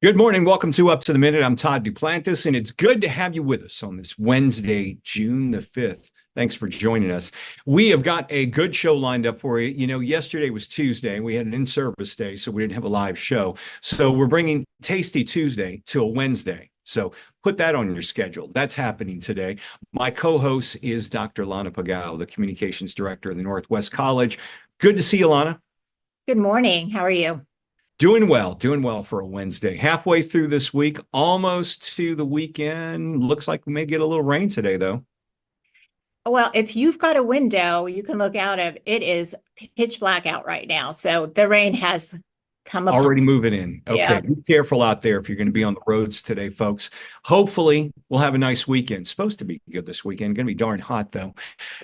Good morning. Welcome to Up to the Minute. I'm Todd Duplantis, and it's good to have you with us on this Wednesday, June the 5th. Thanks for joining us. We have got a good show lined up for you. You know, yesterday was Tuesday, and we had an in-service day, so we didn't have a live show. So we're bringing Tasty Tuesday to a Wednesday. So put that on your schedule. That's happening today. My co-host is Dr. Lana Pigao, the Communications Director of the Northwest College. Good to see you, Lana. Good morning. How are you? Doing well for a Wednesday. Halfway through this week, almost to the weekend. Looks like we may get a little rain today, though. Well, if you've got a window you can look out of, it is pitch black out right now. So the rain has come up. Already moving in. Okay, Yeah. be careful out there if you're going to be on the roads today, folks. Hopefully, we'll have a nice weekend. Supposed to be good this weekend. Going to be darn hot, though.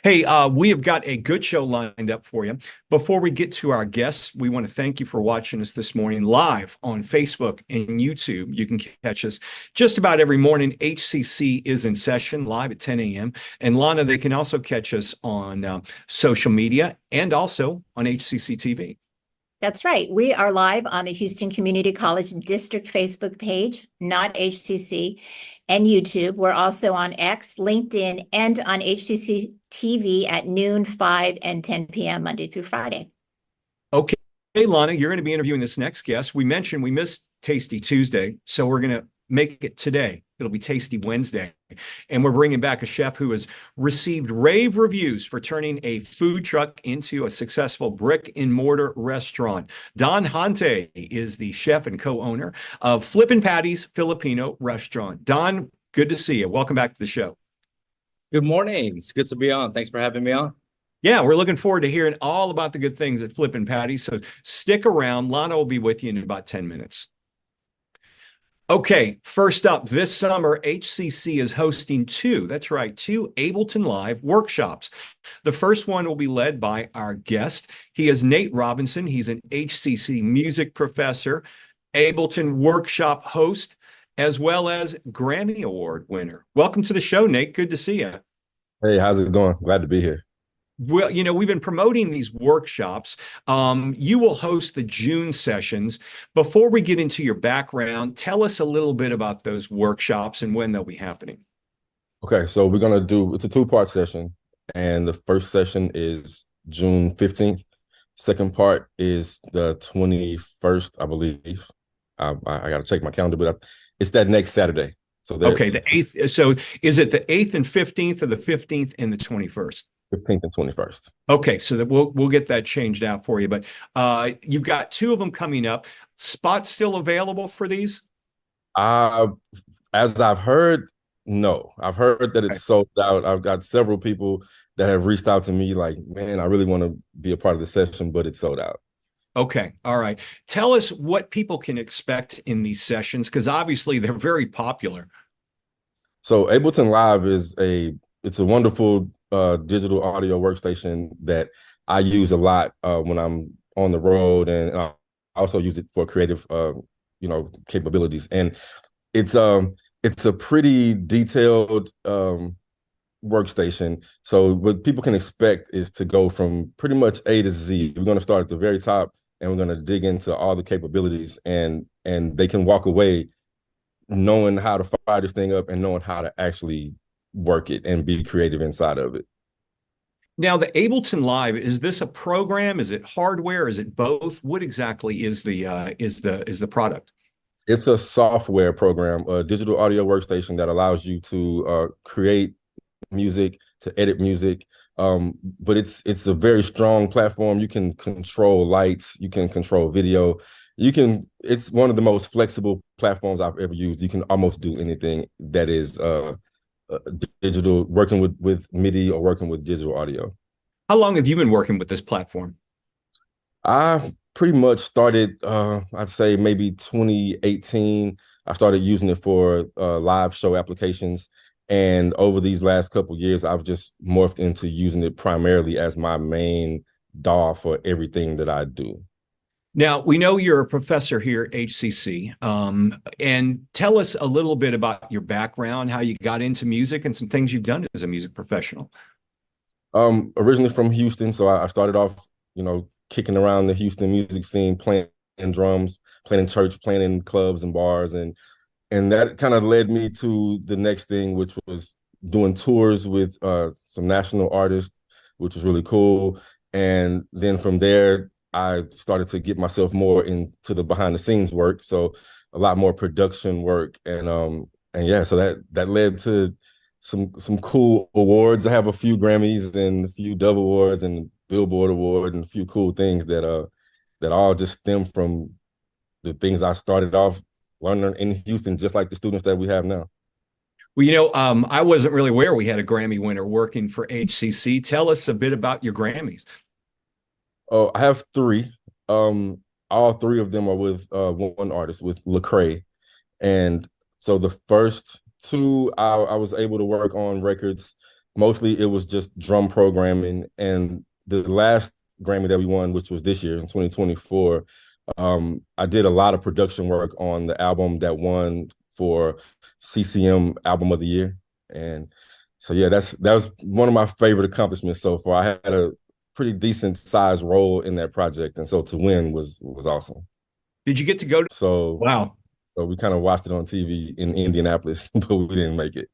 Hey, we have got a good show lined up for you. Before we get to our guests, we want to thank you for watching us this morning live on Facebook and YouTube. You can catch us just about every morning. HCC is in session live at 10 a.m. And Lana, they can also catch us on social media and also on HCCTV. That's right. We are live on the Houston Community College District Facebook page, not HCC, and YouTube. We're also on X, LinkedIn, and on HCC TV at noon, 5, and 10 p.m. Monday through Friday. Okay, hey, Lana, you're going to be interviewing this next guest. We mentioned we missed Tasty Tuesday, so we're going to make it today. It'll be Tasty Wednesday. And we're bringing back a chef who has received rave reviews for turning a food truck into a successful brick and mortar restaurant. Don Jante is the chef and co-owner of Flippin' Patties Filipino restaurant. Don, good to see you. Welcome back to the show. Good morning. It's good to be on. Thanks for having me on. Yeah, we're looking forward to hearing all about the good things at Flippin' Patties. So stick around. Lana will be with you in about 10 minutes. Okay, first up, this summer, HCC is hosting two Ableton Live workshops. The first one will be led by our guest. He is Nate Robinson. He's an HCC Music Professor, Ableton workshop host, as well as Grammy Award winner. Welcome to the show, Nate. Good to see you. Hey, how's it going? Glad to be here. Well, you know, we've been promoting these workshops. You will host the June sessions. Before we get into your background, tell us a little bit about those workshops and when they'll be happening. Okay, so it's a two-part session, and the first session is June 15th. Second part is the 21st, I believe. I got to check my calendar, but it's that next Saturday. So okay, the 8th. So is it the 8th and 15th or the 15th and the 21st? 15th and 21st. Okay, so that we'll get that changed out for you. But you've got two of them coming up. Spots still available for these? As I've heard, no. I've heard that it's sold out. I've got several people that have reached out to me like, man, I really want to be a part of the session, but it's sold out. Okay, all right. Tell us what people can expect in these sessions, because obviously they're very popular. So Ableton Live it's a wonderful digital audio workstation that I use a lot when I'm on the road, and I also use it for creative capabilities. And it's a pretty detailed workstation. So what people can expect is to go from pretty much A to Z. We're going to start at the very top, and we're going to dig into all the capabilities, and they can walk away knowing how to fire this thing up and knowing how to actually work it and be creative inside of it. Now, the Ableton Live, is this a program? Is it hardware? Is it both? What exactly is the product? It's a software program, a digital audio workstation that allows you to create music, to edit music. But it's a very strong platform. You can control lights, you can control video. It's one of the most flexible platforms I've ever used. You can almost do anything that is digital, working with MIDI or working with digital audio. How long have you been working with this platform? I pretty much started, I'd say maybe 2018. I started using it for live show applications. And over these last couple of years, I've just morphed into using it primarily as my main DAW for everything that I do. Now, we know you're a professor here at HCC, and tell us a little bit about your background, how you got into music, and some things you've done as a music professional. Originally from Houston, so I started off, kicking around the Houston music scene, playing drums. playing in church, playing in clubs and bars, and that kind of led me to the next thing, which was doing tours with some national artists, which was really cool. And then from there, I started to get myself more into the behind the scenes work, so a lot more production work, and yeah, so that led to some cool awards. I have a few Grammys and a few Dove Awards and Billboard Award and a few cool things that all just stem from the things I started off learning in Houston, just like the students that we have now. Well, I wasn't really aware we had a Grammy winner working for HCC. Tell us a bit about your Grammys. Oh, I have three. All three of them are with one artist, with Lecrae. And so the first two, I was able to work on records. Mostly it was just drum programming. And the last Grammy that we won, which was this year in 2024, I did a lot of production work on the album that won for CCM Album of the Year. And so, yeah, that was one of my favorite accomplishments so far. I had a pretty decent sized role in that project. And so to win was awesome. Did you get to go to? So, Wow. So we kind of watched it on TV in Indianapolis, but we didn't make it.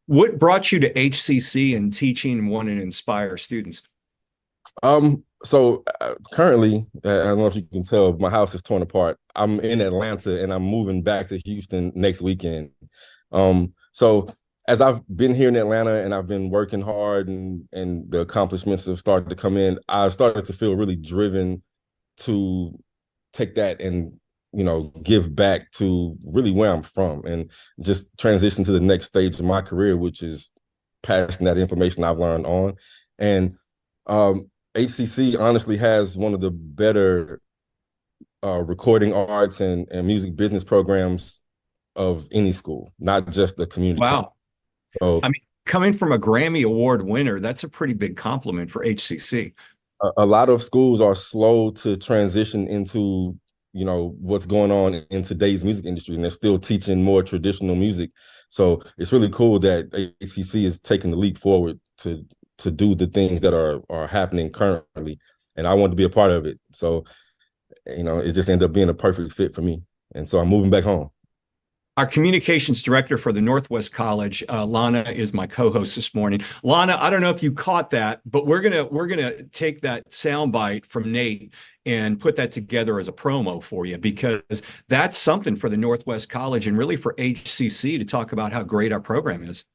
What brought you to HCC and teaching and wanting to inspire students? So currently, I don't know if you can tell, my house is torn apart. I'm in Atlanta and I'm moving back to Houston next weekend. So as I've been here in Atlanta and I've been working hard and the accomplishments have started to come in, I started to feel really driven to take that and, you know, give back to really where I'm from and just transition to the next stage of my career, which is passing that information I've learned on. And HCC honestly has one of the better recording arts and music business programs of any school, not just the community. Wow. So, I mean, coming from a Grammy Award winner, that's a pretty big compliment for HCC. A lot of schools are slow to transition into, you know, what's going on in today's music industry, and they're still teaching more traditional music. So it's really cool that HCC is taking the leap forward to do the things that are happening currently, and I want to be a part of it. So, you know, it just ended up being a perfect fit for me, and so I'm moving back home. Our communications director for the Northwest College, Lana, is my co-host this morning. Lana, I don't know if you caught that, but we're gonna take that soundbite from Nate and put that together as a promo for you, because that's something for the Northwest College and really for HCC to talk about how great our program is.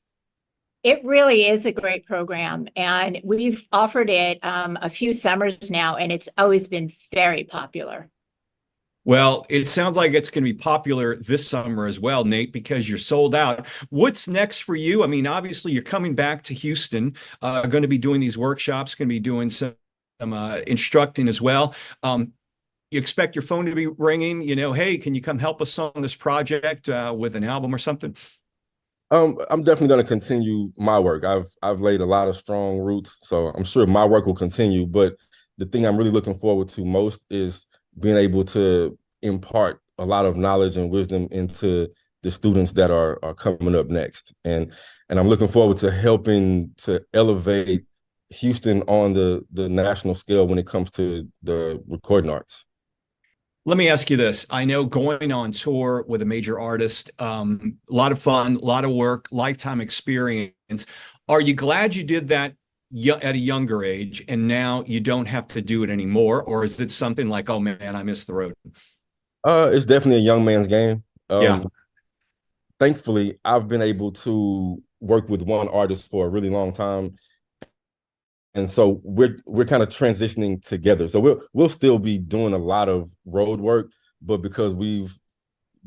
It really is a great program, and we've offered it a few summers now, and it's always been very popular. Well, it sounds like it's going to be popular this summer as well, Nate, because you're sold out. What's next for you? I mean, obviously, you're coming back to Houston, going to be doing these workshops, going to be doing some instructing as well. You expect your phone to be ringing, you know, hey, can you come help us on this project with an album or something? I'm definitely going to continue my work. I've laid a lot of strong roots, so I'm sure my work will continue. But the thing I'm really looking forward to most is being able to impart a lot of knowledge and wisdom into the students that are coming up next. And I'm looking forward to helping to elevate Houston on the national scale when it comes to the recording arts. Let me ask you this. I know going on tour with a major artist, a lot of fun, a lot of work, lifetime experience. Are you glad you did that at a younger age and now you don't have to do it anymore? Or is it something like, oh man, I missed the road? It's definitely a young man's game. Yeah. Thankfully, I've been able to work with one artist for a really long time. And so we're kind of transitioning together. So we'll still be doing a lot of road work, but because we've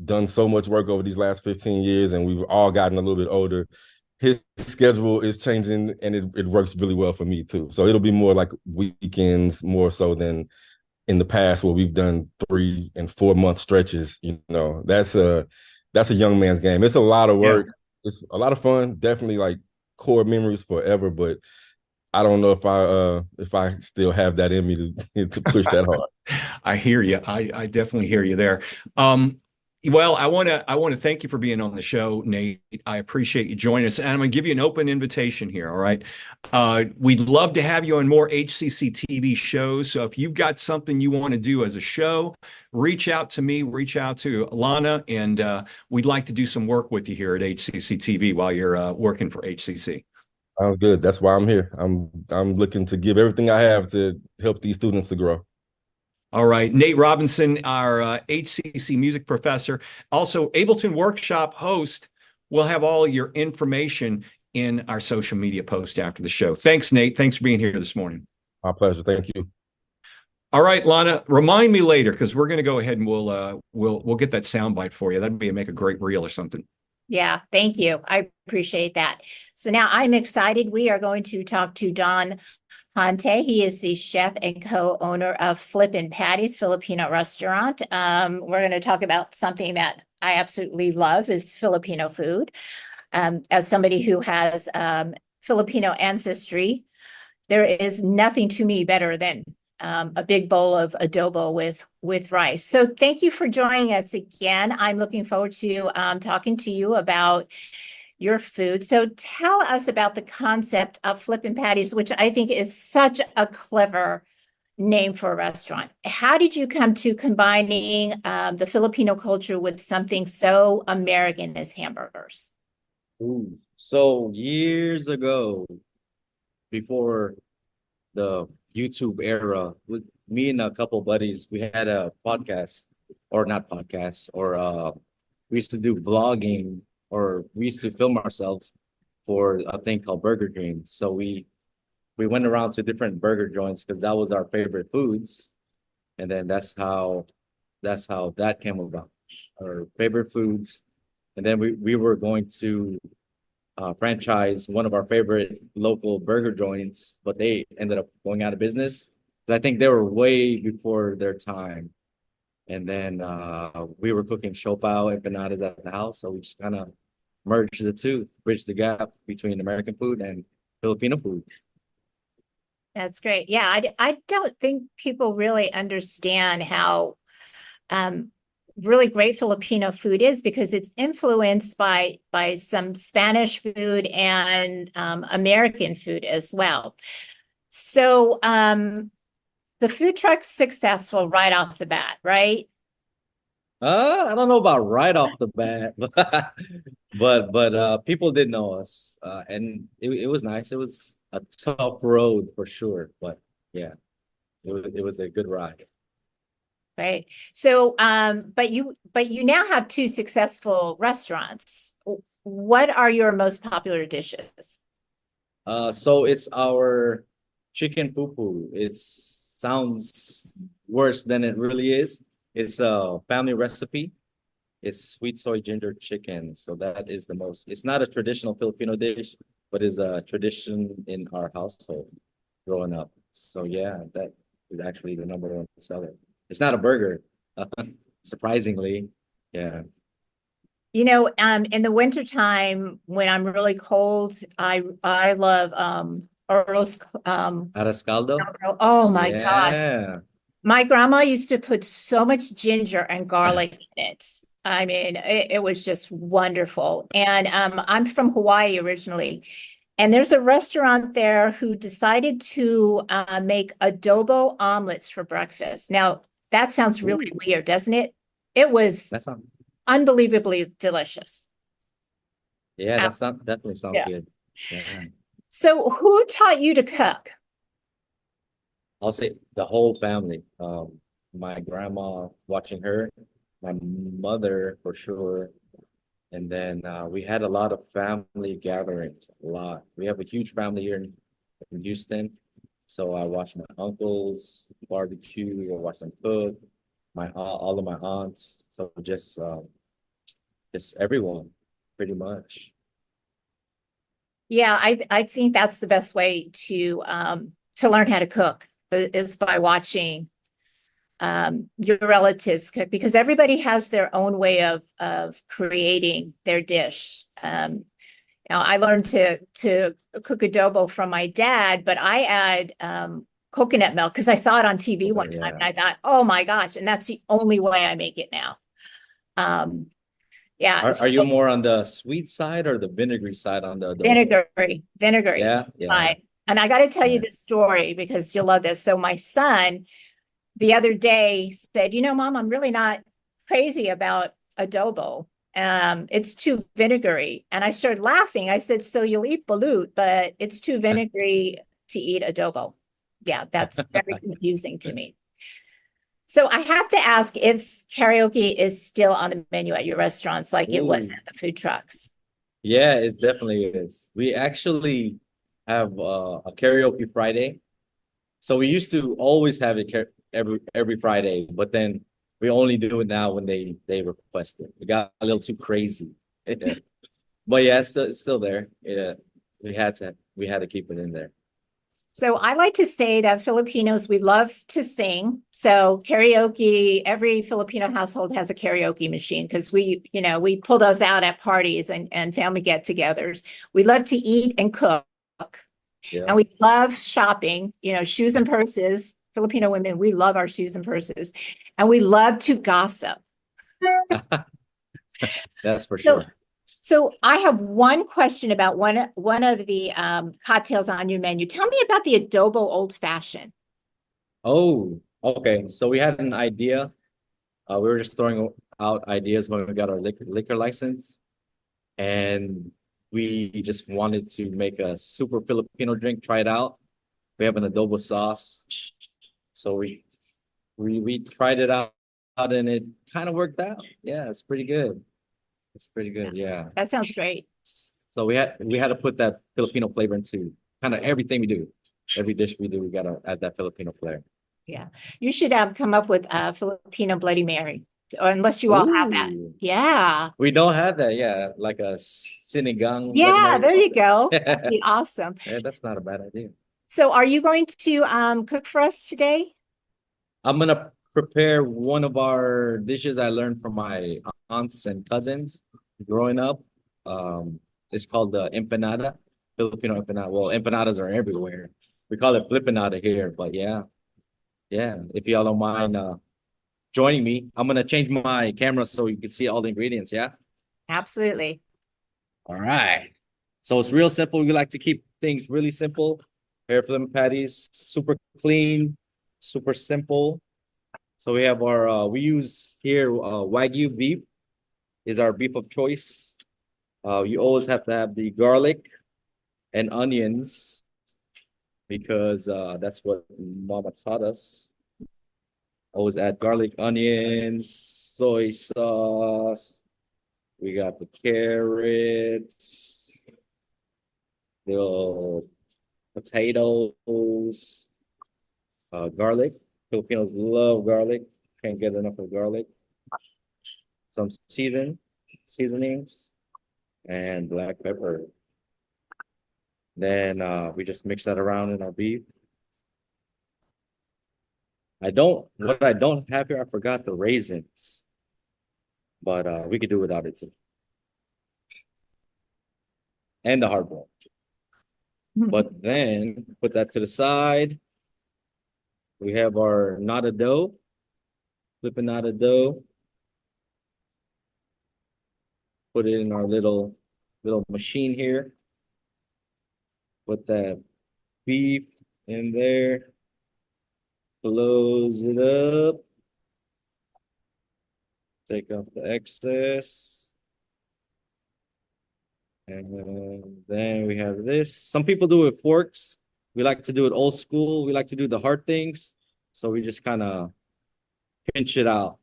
done so much work over these last 15 years and we've all gotten a little bit older, his schedule is changing and it works really well for me too. So it'll be more like weekends more so than in the past where we've done 3 and 4 month stretches. You know, that's a young man's game. It's a lot of work. Yeah. It's a lot of fun. Definitely like core memories forever, but I don't know if I still have that in me to push that hard. I hear you. I definitely hear you there. Well, I want to thank you for being on the show, Nate. I appreciate you joining us, and I'm going to give you an open invitation here. All right, we'd love to have you on more HCC TV shows. So if you've got something you want to do as a show, reach out to me, reach out to Lana, and we'd like to do some work with you here at HCC TV while you're working for HCC. Sounds good. That's why I'm here. I'm looking to give everything I have to help these students to grow. All right. Nate Robinson, our HCC music professor, also Ableton workshop host. We'll have all your information in our social media post after the show. Thanks, Nate. Thanks for being here this morning. My pleasure. Thank you. All right, Lana, remind me later because we're going to go ahead and we'll get that soundbite for you. That'd be make a great reel or something. Yeah, thank you. I appreciate that. So now I'm excited. We are going to talk to Don Jante. He is the chef and co-owner of Flippin' Patties Filipino restaurant. We're going to talk about something that I absolutely love is Filipino food. As somebody who has Filipino ancestry, there is nothing to me better than a big bowl of adobo with rice. So thank you for joining us again. I'm looking forward to talking to you about your food. So tell us about the concept of Flippin' Patties, which I think is such a clever name for a restaurant. How did you come to combining the Filipino culture with something so American as hamburgers? Ooh. So years ago, before the YouTube era, with me and a couple buddies, we had a podcast, or not podcast, or we used to do vlogging, or we used to film ourselves for a thing called Burger Dreams. So we went around to different burger joints because that was our favorite foods, and then that's how that came about, our favorite foods, and then we were going to franchise one of our favorite local burger joints, but they ended up going out of business. I think they were way before their time. And then we were cooking siopao empanadas at the house, so we just kind of merged the two, bridged the gap between American food and Filipino food. That's great. Yeah, I don't think people really understand how really great Filipino food is because it's influenced by some Spanish food and American food as well. So the food truck's successful right off the bat, right? I don't know about right off the bat, but people did know us, and it was nice. It was a tough road for sure, but yeah, it was a good ride. Right. So, but you now have two successful restaurants. What are your most popular dishes? So it's our chicken fufu. It sounds worse than it really is. It's a family recipe. It's sweet soy ginger chicken. So that is the most, it's not a traditional Filipino dish, but is a tradition in our household growing up. So yeah, that is actually the #1 seller. It's not a burger, surprisingly. Yeah. You know, in the wintertime when I'm really cold, I love arroz Arroz caldo? Oh my gosh. Yeah. My grandma used to put so much ginger and garlic in it. I mean, it was just wonderful. And I'm from Hawaii originally. And there's a restaurant there who decided to make adobo omelets for breakfast. Now, that sounds really weird, doesn't it? It was unbelievably delicious. Yeah, definitely sounds good. Yeah. So who taught you to cook? I'll say the whole family. My grandma, watching her, my mother for sure. And then we had a lot of family gatherings, a lot. We have a huge family here in Houston. So I watched my uncles barbecue, I watched them cook, all of my aunts. So just everyone, pretty much. Yeah, I think that's the best way to learn how to cook is by watching your relatives cook, because everybody has their own way of creating their dish. I learned to cook adobo from my dad, but I add coconut milk because I saw it on TV one time and I thought, oh my gosh, and that's the only way I make it now. Yeah, Are you more on the sweet side or the vinegary side on the adobo? vinegary. Yeah, yeah. Fine. And I got to tell you Yeah. this story because you'll love this. So my son the other day said, Mom, I'm really not crazy about adobo. It's too vinegary. And I started laughing. I said, so you'll eat balut, but it's too vinegary to eat adobo. Yeah, that's very confusing to me. So I have to ask if karaoke is still on the menu at your restaurants like it was Ooh. at the food trucks. Yeah, it definitely is. We actually have a karaoke Friday. So we used to always have it every Friday, but then we only do it now when they request it. It got a little too crazy. But yeah, it's still there. Yeah, we had to keep it in there. So I like to say that Filipinos, we love to sing. So karaoke, every Filipino household has a karaoke machine because we pull those out at parties and family get-togethers. We love to eat and cook. Yeah. And we love shopping, shoes and purses. Filipino women, we love our shoes and purses. And we love to gossip. That's for sure. So I have one question about one of the cocktails on your menu. Tell me about the adobo old fashioned. Oh, okay. So we had an idea. We were just throwing out ideas when we got our liquor license, and we just wanted to make a super Filipino drink. Try it out. We have an adobo sauce, so we tried it out, and it kind of worked out. Yeah, it's pretty good. It's pretty good. Yeah. That sounds great. So we had to put that Filipino flavor into kind of everything we do. Every dish we do, we gotta add that Filipino flair. Yeah. You should come up with a Filipino Bloody Mary, or unless you all have that. Ooh. Yeah. We don't have that. Yeah, like a sinigang. Bloody Yeah, Mary or there you something. go. That'd be awesome. Yeah, that's not a bad idea. So are you going to cook for us today? I'm gonna prepare one of our dishes I learned from my aunts and cousins growing up. It's called the empanada, Filipino empanada. Well, empanadas are everywhere. We call it flipanada here, but yeah. If y'all don't mind joining me, I'm gonna change my camera so you can see all the ingredients. Yeah. Absolutely. All right. So it's real simple. We like to keep things really simple. Hair flip patties, super clean, super simple. So we have our we use here Wagyu beef is our beef of choice. You always have to have the garlic and onions because that's what Mama taught us. Always add garlic, onions, soy sauce. We got the carrots, the potatoes, garlic. Filipinos love garlic. Can't get enough of garlic. Some seasonings, and black pepper. Then we just mix that around in our beef. What I don't have here, I forgot the raisins. But we could do without it too. And the hard boiled. But then put that to the side. We have our nata dough, flipping nata dough. Put it in our little machine here. Put that beef in there. Close it up. Take off the excess. And then we have this. Some people do it with forks. We like to do it old school. We like to do the hard things. So we just kind of pinch it out,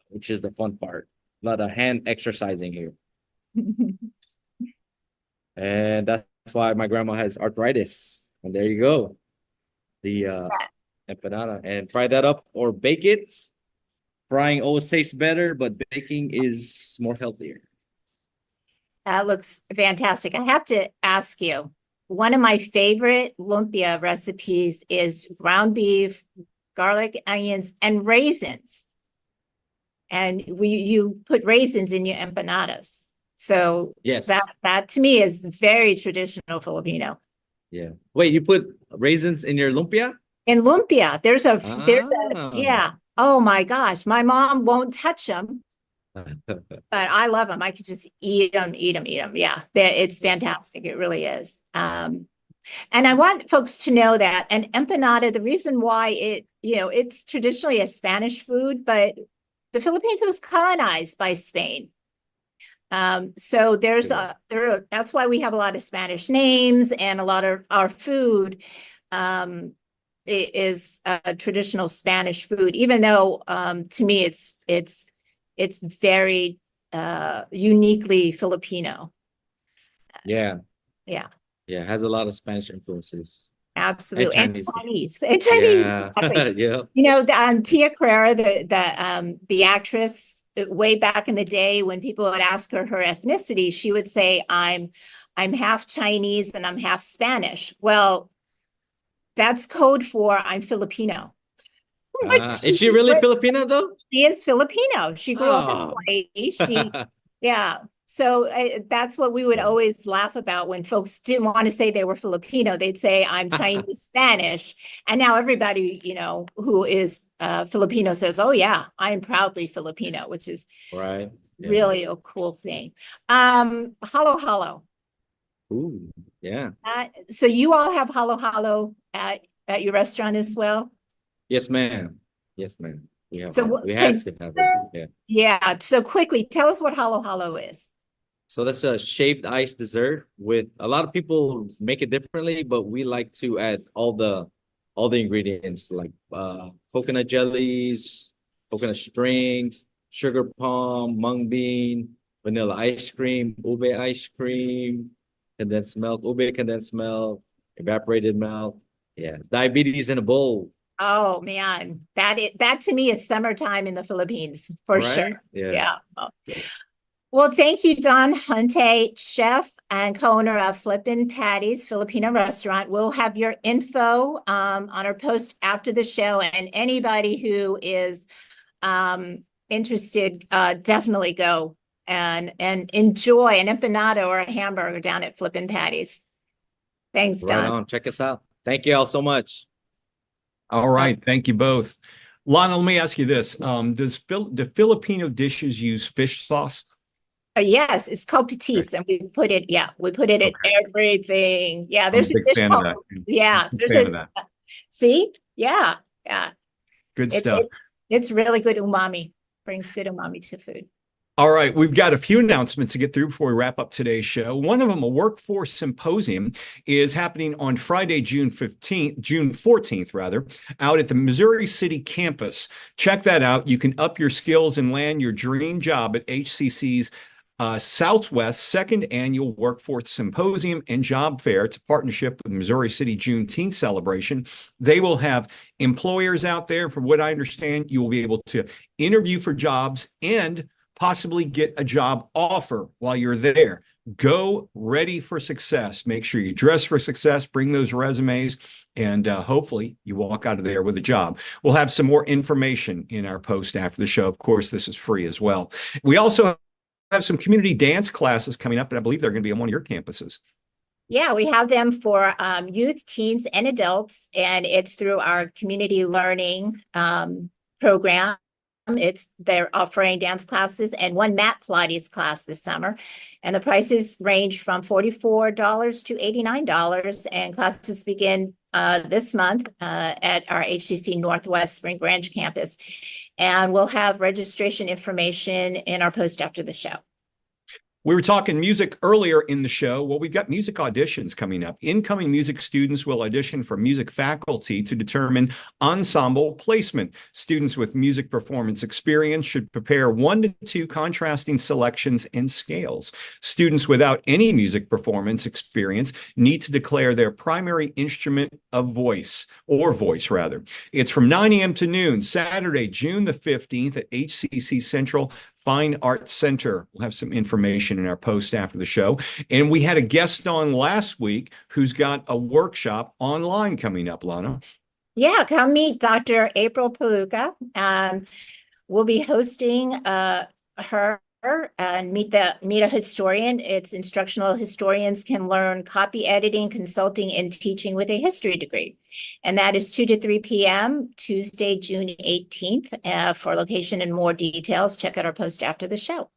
which is the fun part. A lot of hand exercising here. And that's why my grandma has arthritis. And there you go. The empanada. And fry that up or bake it. Frying always tastes better, but baking is more healthier. That looks fantastic. I have to ask you, one of my favorite lumpia recipes is ground beef, garlic, onions, and raisins. And you put raisins in your empanadas. So Yes. that to me is very traditional Filipino. Yeah. Wait, you put raisins in your lumpia? In lumpia, there's a Ah. yeah. Oh my gosh, my mom won't touch them. but I love them. I could just eat them, eat them, eat them. Yeah, it's fantastic. It really is. And I want folks to know that an empanada, the reason why it's traditionally a Spanish food, but the Philippines was colonized by Spain. So that's why we have a lot of Spanish names, and a lot of our food is a traditional Spanish food, even though to me it's very uniquely Filipino. Yeah. Yeah. Yeah, it has a lot of Spanish influences. Absolutely. And And Chinese. Chinese. And Chinese. Yeah. Exactly. Yeah. You know, Tia Carrera, the actress, way back in the day when people would ask her ethnicity, she would say, I'm half Chinese and I'm half Spanish. Well, that's code for I'm Filipino. Is she really Filipino though? She is Filipino. She grew up in Oh. Hawaii. Yeah. So that's what we would always laugh about when folks didn't want to say they were Filipino. They'd say, I'm Chinese Spanish. And now everybody, who is Filipino says, oh, yeah, I'm proudly Filipino, which is Right. Yeah. really a cool thing. Halo Halo. Ooh, yeah. So you all have Halo Halo at your restaurant as well? Yes, ma'am. Yes, ma'am. We have So we had to have it. Yeah. Yeah. So quickly, tell us what Halo Halo is. So that's a shaved ice dessert with a lot of people make it differently, but we like to add all the ingredients like coconut jellies, coconut strings, sugar palm, mung bean, vanilla ice cream, ube ice cream, condensed milk, ube condensed milk, evaporated milk. Yeah, diabetes in a bowl. Oh man, that to me is summertime in the Philippines for Right? sure. Yeah. Well, thank you, Don Jante, chef and co-owner of Flippin' Patties Filipino restaurant. We'll have your info on our post after the show, and anybody who is interested, definitely go and enjoy an empanada or a hamburger down at Flippin' Patties. Thanks, Right Don. on. Check us out. Thank you all so much. All right. Thank you both. Lana, let me ask you this. Do Filipino dishes use fish sauce? Yes, it's called Patties, and we put it in everything. Yeah, there's I'm a a big dish fan called, of that. yeah, Big there's fan of that. see? Yeah. Good It- stuff. It's really good umami, brings good umami to food. All right, we've got a few announcements to get through before we wrap up today's show. One of them, a workforce symposium, is happening on Friday, June 14th, rather, out at the Missouri City campus. Check that out. You can up your skills and land your dream job at HCC's Southwest Second Annual Workforce Symposium and Job Fair. It's a partnership with Missouri City Juneteenth celebration. They will have employers out there. From what I understand, you will be able to interview for jobs and possibly get a job offer while you're there. Go ready for success. Make sure you dress for success, bring those resumes, and hopefully you walk out of there with a job. We'll have some more information in our post after the show. Of course, this is free as well. We also have some community dance classes coming up, and I believe they're going to be on one of your campuses. Yeah, we have them for youth, teens, and adults, and it's through our community learning program. They're offering dance classes and one mat Pilates class this summer. And the prices range from $44 to $89. And classes begin this month at our HCC Northwest Spring Branch campus. And we'll have registration information in our post after the show. We were talking music earlier in the show. Well, we've got music auditions coming up. Incoming music students will audition for music faculty to determine ensemble placement. Students with music performance experience should prepare 1 to 2 contrasting selections and scales. Students without any music performance experience need to declare their primary instrument of voice, or voice rather. It's from 9 a.m. to noon, Saturday, June the 15th at HCC Central Fine Arts Center. We'll have some information in our post after the show. And we had a guest on last week who's got a workshop online coming up, Lana. Yeah, come meet Dr. April Paluca. We'll be hosting her and meet a historian. It's instructional historians can learn copy editing, consulting, and teaching with a history degree. And that is 2 to 3 p.m. Tuesday, June 18th. For location and more details, check out our post after the show.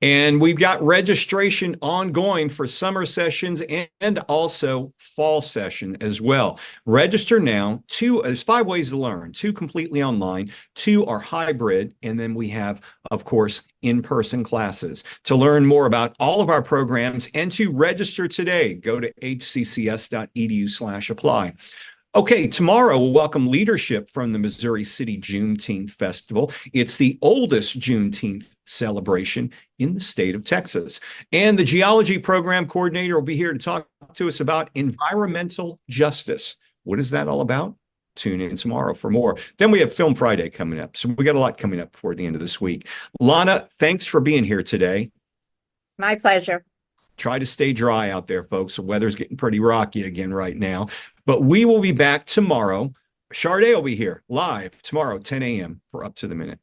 And we've got registration ongoing for summer sessions and also fall session as well. Register now. There's 5 ways to learn. 2 completely online, 2 are hybrid, and then we have, of course, in-person classes. To learn more about all of our programs and to register today, go to hccs.edu/apply. Okay, tomorrow we'll welcome leadership from the Missouri City Juneteenth Festival. It's the oldest Juneteenth celebration in the state of Texas. And the geology program coordinator will be here to talk to us about environmental justice. What is that all about? Tune in tomorrow for more. Then we have Film Friday coming up. So we got a lot coming up before the end of this week. Lana, thanks for being here today. My pleasure. Try to stay dry out there, folks. The weather's getting pretty rocky again right now. But we will be back tomorrow. Sade will be here live tomorrow, 10 a.m. for Up to the Minute.